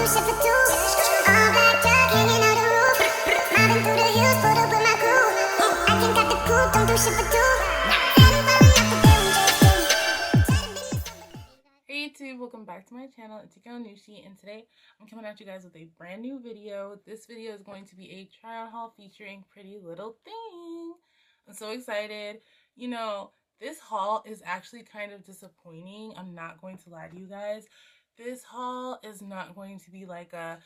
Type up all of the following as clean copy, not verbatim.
do shit for two. All black truck hanging out the roof. Mobbing through the hills, put up with my crew. I can got the coupe, don't do shit for two. Hey YouTube, welcome back to my channel. It's your girl Nushi, and today I'm coming at you guys with a brand new video. This video is going to be a try-on haul featuring Pretty Little Thing. I'm so excited. You know, this haul is actually kind of disappointing. I'm not going to lie to you guys. This haul is not going to be like a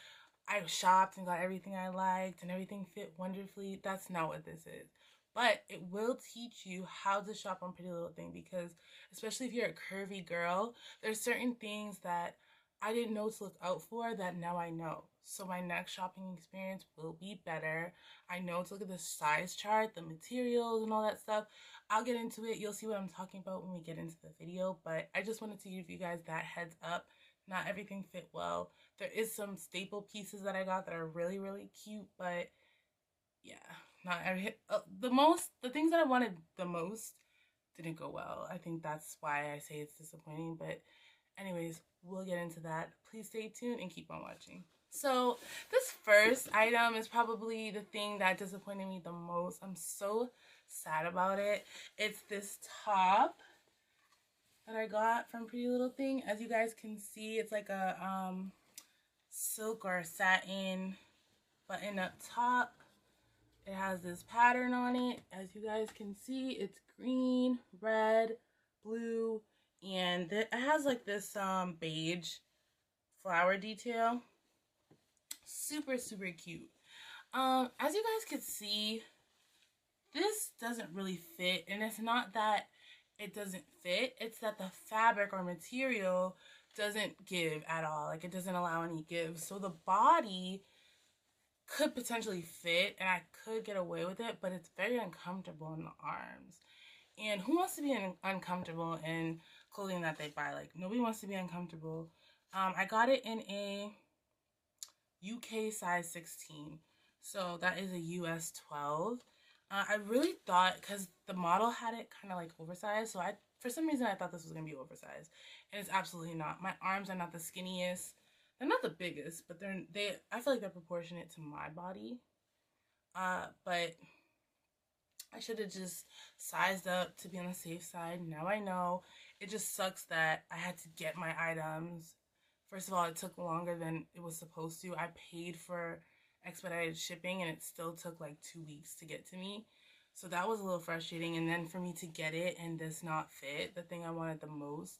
I shopped and got everything I liked and everything fit wonderfully. That's not what this is. But it will teach you how to shop on Pretty Little Thing, because especially if you're a curvy girl, there's certain things that I didn't know to look out for that now I know. So my next shopping experience will be better. I know to look at the size chart, the materials, and all that stuff. I'll get into it. You'll see what I'm talking about when we get into the video. But I just wanted to give you guys that heads up. Not everything fit well. There is some staple pieces that I got that are really, really cute, but yeah, not every the things that I wanted the most didn't go well. I think that's why I say it's disappointing, but anyways, we'll get into that. Please stay tuned and keep on watching. So this first item is probably the thing that disappointed me the most. I'm so sad about it. It's this top that I got from Pretty Little Thing. As you guys can see, it's like a silk or satin button up top. It has this pattern on it. As you guys can see, it's green, red, blue, and it has like this beige flower detail. Super, super cute. As you guys can see, this doesn't really fit, and it's not that it doesn't fit, it's that the fabric or material doesn't give at all. Like, it doesn't allow any give. So the body could potentially fit and I could get away with it, but it's very uncomfortable in the arms. And who wants to be uncomfortable in clothing that they buy? Like, nobody wants to be uncomfortable. I got it in a UK size 16, so that is a US 12. I really thought, because the model had it kind of like oversized, so for some reason I thought this was gonna be oversized, and it's absolutely not. My arms are not the skinniest. They're not the biggest, but I feel like they're proportionate to my body. But I should have just sized up to be on the safe side. Now I know. It just sucks that I had to get my items. First of all, it took longer than it was supposed to. I paid for expedited shipping and it still took like 2 weeks to get to me. So that was a little frustrating. And then for me to get it and this not fit, the thing I wanted the most,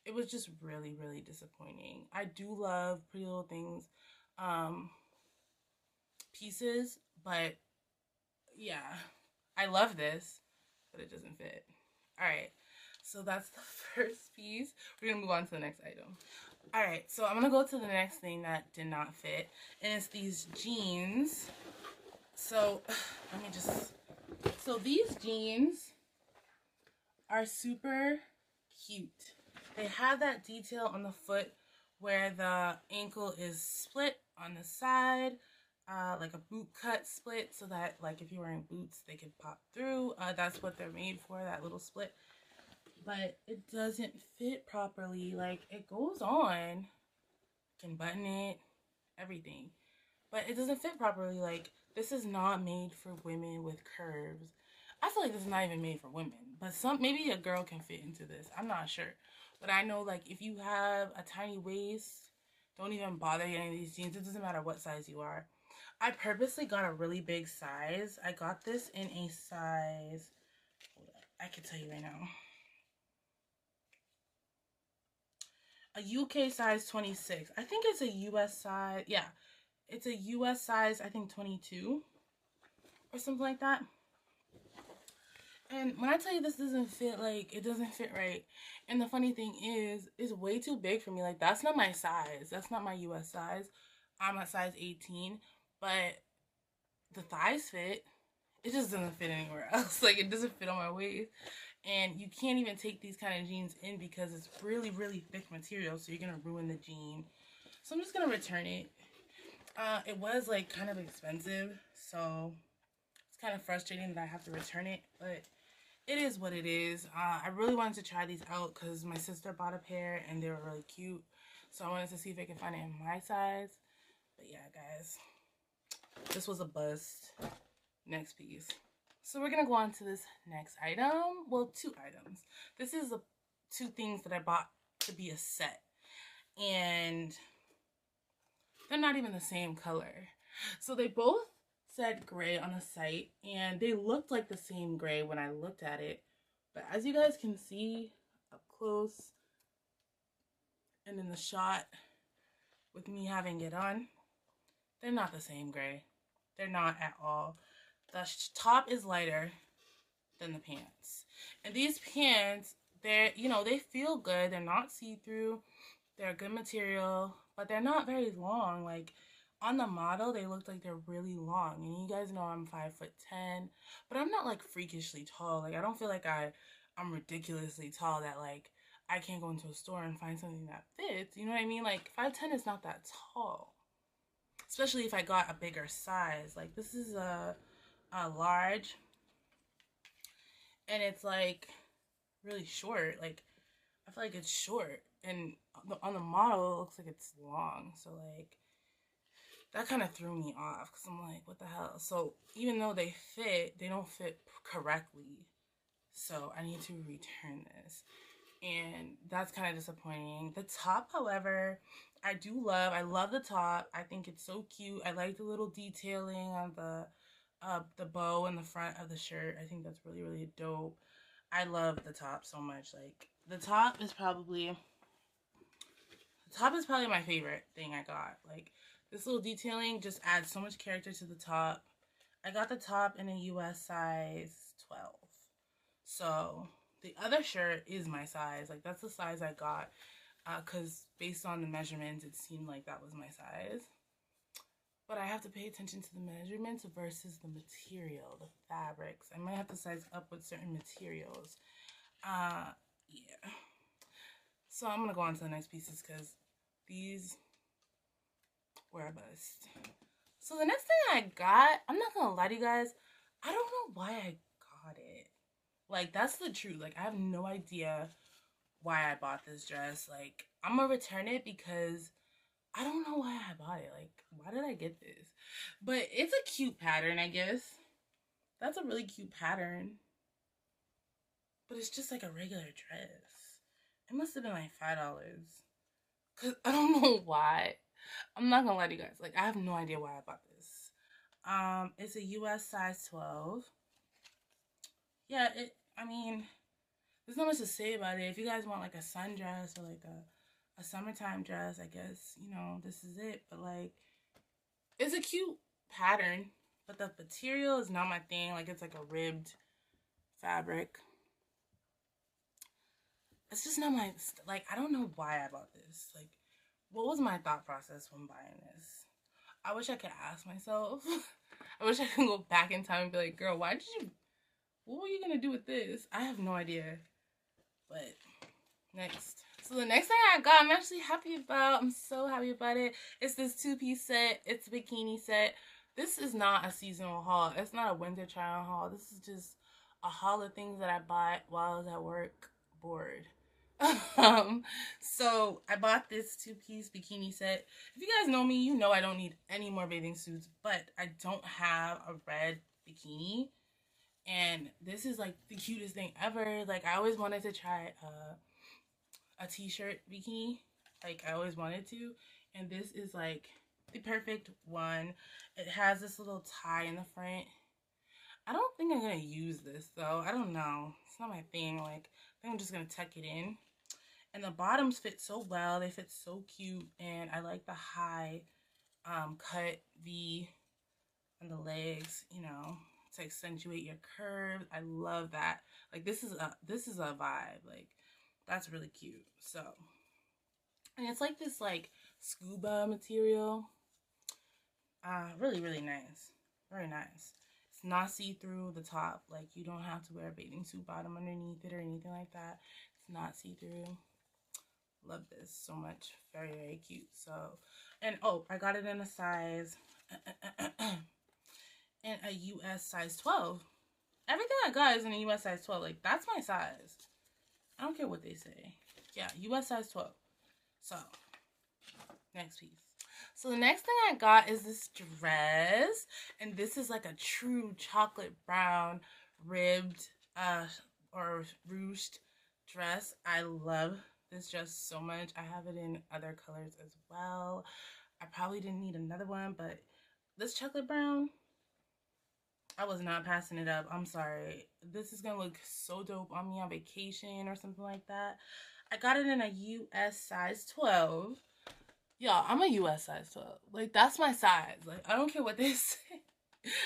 it was just really, really disappointing. I do love Pretty Little Things pieces, but yeah, I love this, but it doesn't fit. Alright, so that's the first piece. We're gonna move on to the next item. Alright, so I'm gonna go to the next thing that did not fit, and it's these jeans. So, so these jeans are super cute. They have that detail on the foot where the ankle is split on the side, like a boot cut split, so that like if you're wearing boots, they can pop through. That's what they're made for, that little split. But it doesn't fit properly. Like, it goes on, you can button it, everything, but it doesn't fit properly. Like, this is not made for women with curves. I feel like this is not even made for women, but maybe a girl can fit into this. I'm not sure. But I know, like, if you have a tiny waist, don't even bother getting these jeans. It doesn't matter what size you are. I purposely got a really big size. I got this in a size, hold up, I can tell you right now. A UK size 26. I think it's a US size. Yeah, it's a US size, I think 22 or something like that. And when I tell you this doesn't fit, like, it doesn't fit right. And the funny thing is, it's way too big for me. Like, that's not my size. That's not my US size. I'm at size 18. But the thighs fit. It just doesn't fit anywhere else. Like, it doesn't fit on my waist. And you can't even take these kind of jeans in because it's really, really thick material. So you're going to ruin the jean. So I'm just going to return it. It was, like, kind of expensive. So it's kind of frustrating that I have to return it. But it is what it is. I really wanted to try these out because my sister bought a pair and they were really cute. So I wanted to see if I can find it in my size. But yeah, guys, this was a bust. Next piece. So we're gonna go on to this next item. Well, 2 items. This is 2 things that I bought to be a set. And they're not even the same color. So they both said gray on the site, and they looked like the same gray when I looked at it. But as you guys can see up close and in the shot with me having it on, they're not the same gray. They're not at all. The top is lighter than the pants. And these pants, they're, you know, they feel good. They're not see-through. They're good material, but they're not very long. Like, on the model, they look like they're really long. And you guys know I'm 5'10", but I'm not, like, freakishly tall. Like, I don't feel like I'm ridiculously tall that, like, I can't go into a store and find something that fits. You know what I mean? Like, 5'10" is not that tall. Especially if I got a bigger size. Like, this is a large. And it's, like, really short. Like, I feel like it's short. And on the model, it looks like it's long. So, like, that kind of threw me off. Because I'm like, what the hell? So, even though they fit, they don't fit correctly. So, I need to return this. And that's kind of disappointing. The top, however, I love the top. I think it's so cute. I like the little detailing on the bow in the front of the shirt. I think that's really, really dope. I love the top so much. Like, the top is probably my favorite thing I got. Like, this little detailing just adds so much character to the top. I got the top in a US size 12. So, the other shirt is my size. Like, that's the size I got. Because based on the measurements, it seemed like that was my size. But I have to pay attention to the measurements versus the material, the fabrics. I might have to size up with certain materials. Yeah. So I'm going to go on to the next pieces because these were a bust. So the next thing I got, I'm not going to lie to you guys, I don't know why I got it. Like, that's the truth. Like, I have no idea why I bought this dress. Like, I'm going to return it because I don't know why I bought it. Like, why did I get this? But it's a cute pattern, I guess. That's a really cute pattern. But it's just like a regular dress. It must have been like $5. Because I don't know why. I'm not going to lie to you guys. Like, I have no idea why I bought this. It's a US size 12. Yeah, I mean, there's not much to say about it. If you guys want like a sundress or like a summertime dress, I guess, you know, this is it. But like, it's a cute pattern, but the material is not my thing. Like, it's like a ribbed fabric. It's just not my, like, I don't know why I bought this. Like, what was my thought process when buying this? I wish I could ask myself. I wish I could go back in time and be like, girl, what were you gonna do with this? I have no idea. But next. So the next thing I got, I'm actually happy about. I'm so happy about it. It's this 2-piece set. It's a bikini set. This is not a seasonal haul. It's not a winter trial haul. This is just a haul of things that I bought while I was at work bored. So I bought this 2-piece bikini set. If you guys know me, you know I don't need any more bathing suits, but I don't have a red bikini. And this is like the cutest thing ever. Like, I always wanted to try a t-shirt bikini. Like, I always wanted to. And this is like the perfect one. It has this little tie in the front. I don't think I'm going to use this though. I don't know. It's not my thing. Like, I think I'm just going to tuck it in. And the bottoms fit so well. They fit so cute. And I like the high cut V on the legs, you know, to accentuate your curves. I love that. Like, this is a vibe. Like, that's really cute. So, and it's like this like scuba material. Really, really nice. Very nice. It's not see-through the top. Like, you don't have to wear a bathing suit bottom underneath it or anything like that. It's not see-through. Love this so much. Very, very cute. So, and oh, I got it in a size in a US size 12. Everything I got is in a US size 12. Like, that's my size. I don't care what they say. Yeah, US size 12. So, Next piece. So the next thing I got is this dress, and this is like a true chocolate brown ribbed or ruched dress. I love this dress so much. I have it in other colors as well. I probably didn't need another one, but this chocolate brown, I was not passing it up. I'm sorry. This is gonna look so dope on me on vacation or something like that. I got it in a US size 12. Y'all, I'm a US size 12. Like, that's my size. Like, I don't care what they say.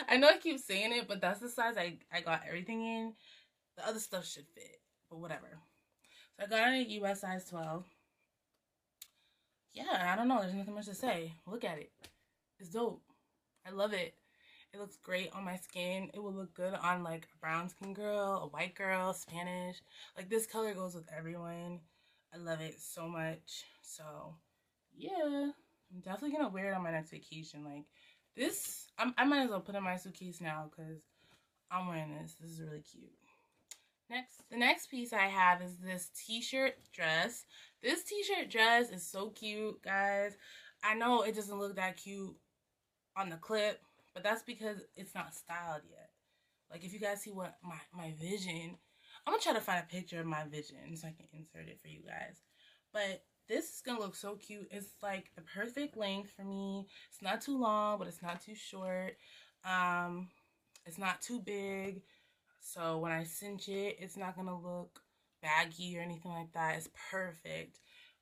I know I keep saying it, but that's the size I got everything in. The other stuff should fit, but whatever. So I got it in a US size 12. Yeah, I don't know. There's nothing much to say. Look at it. It's dope. I love it. It looks great on my skin. It will look good on like a brown skin girl, a white girl, Spanish. Like, this color goes with everyone. I love it so much. So yeah, I'm definitely gonna wear it on my next vacation. Like, this, I might as well put it in my suitcase now because I'm wearing this. This is really cute. The next piece I have is this t-shirt dress. This t-shirt dress is so cute, guys. I know it doesn't look that cute on the clip, but that's because it's not styled yet. Like, if you guys see what my vision, I'm gonna try to find a picture of my vision so I can insert it for you guys. But this is gonna look so cute. It's like the perfect length for me. It's not too long, but it's not too short. It's not too big. So when I cinch it, it's not gonna look baggy or anything like that. It's perfect.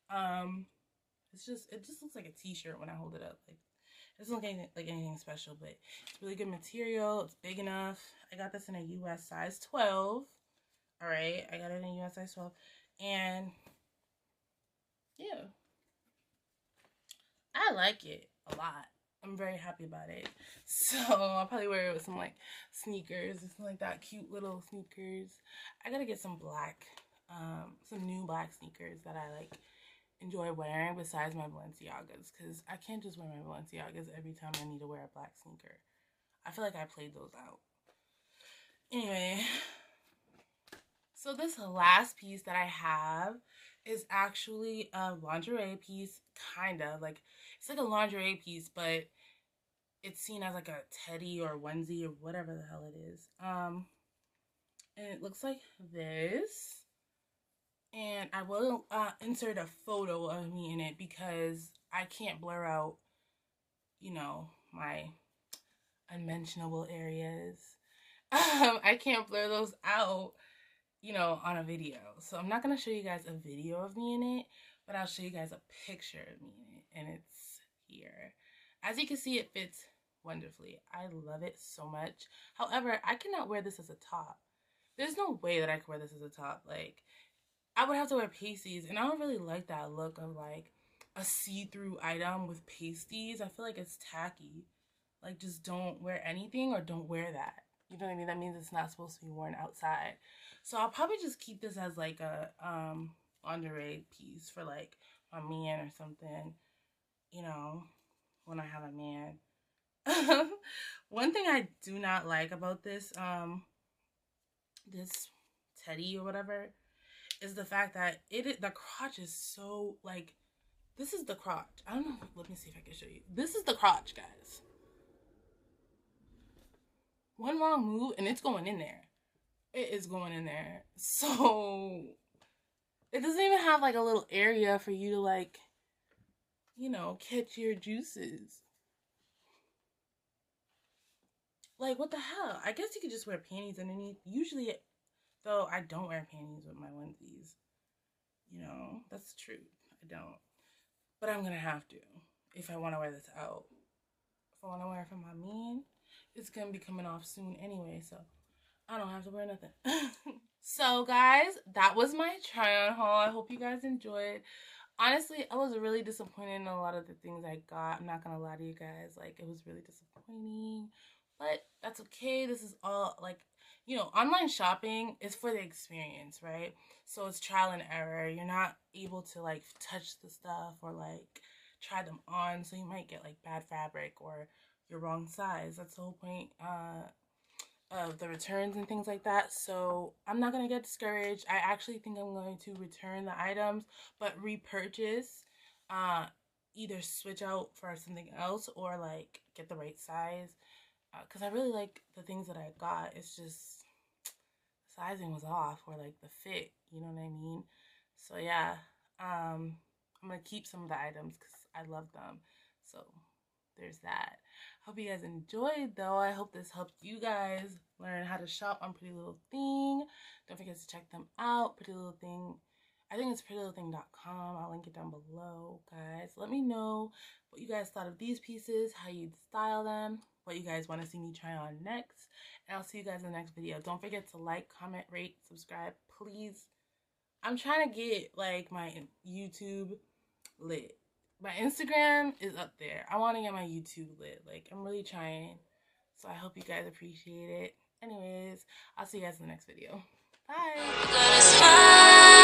It just looks like a t-shirt when I hold it up. Like, it doesn't look like anything special, but it's really good material. It's big enough. I got this in a US size 12. All right, I got it in a US size 12, and yeah, I like it a lot. I'm very happy about it. So I'll probably wear it with some like sneakers, something like that, cute little sneakers. I gotta get some some new black sneakers that I like enjoy wearing besides my Balenciagas, because I can't just wear my Balenciagas every time I need to wear a black sneaker. I feel like I played those out. Anyway, so this last piece that I have is actually a lingerie piece, kind of. Like, it's like a lingerie piece, but it's seen as like a teddy or onesie or whatever the hell it is. And it looks like this. And I will insert a photo of me in it because I can't blur out, you know, my unmentionable areas. I can't blur those out, you know, on a video. So I'm not going to show you guys a video of me in it, but I'll show you guys a picture of me in it. And it's here. As you can see, it fits wonderfully. I love it so much. However, I cannot wear this as a top. There's no way that I could wear this as a top. Like, I would have to wear pasties, and I don't really like that look of like a see-through item with pasties. I feel like it's tacky. Like, just don't wear anything or don't wear that. You know what I mean? That means it's not supposed to be worn outside. So I'll probably just keep this as like a lingerie piece for like my man or something, you know, when I have a man. One thing I do not like about this this teddy or whatever is the fact that the crotch is so, like, this is the crotch. I don't know. Let me see if I can show you. This is the crotch, guys. One wrong move and it's going in there. It is going in there. So it doesn't even have like a little area for you to, like, you know, catch your juices. Like, what the hell? I guess you could just wear panties underneath. Usually, though, I don't wear panties with my onesies. You know, that's the truth. I don't. But I'm gonna have to if I want to wear this out. If I want to wear it for my man, it's gonna be coming off soon anyway, so I don't have to wear nothing. So guys, that was my try on haul. I hope you guys enjoyed. Honestly, I was really disappointed in a lot of the things I got. I'm not gonna lie to you guys. Like, it was really disappointing, but that's okay. This is all, like, you know, online shopping is for the experience, right? So it's trial and error. You're not able to like touch the stuff or like try them on, so you might get like bad fabric or your wrong size. That's the whole point of the returns and things like that. So I'm not gonna get discouraged. I actually think I'm going to return the items but repurchase either switch out for something else or like get the right size, because I really like the things that I got. It's just sizing was off, or like the fit, you know what I mean? So yeah, I'm gonna keep some of the items because I love them. So there's that. Hope you guys enjoyed though. I hope this helped you guys learn how to shop on Pretty Little Thing. Don't forget to check them out. Pretty Little Thing, I think it's prettylittlething.com. I'll link it down below, guys. Let me know what you guys thought of these pieces, how you'd style them, what you guys want to see me try on next. And I'll see you guys in the next video. Don't forget to like, comment, rate, subscribe, please. I'm trying to get like my YouTube lit. My Instagram is up there. I want to get my YouTube lit. Like, I'm really trying. So I hope you guys appreciate it. Anyways, I'll see you guys in the next video. Bye.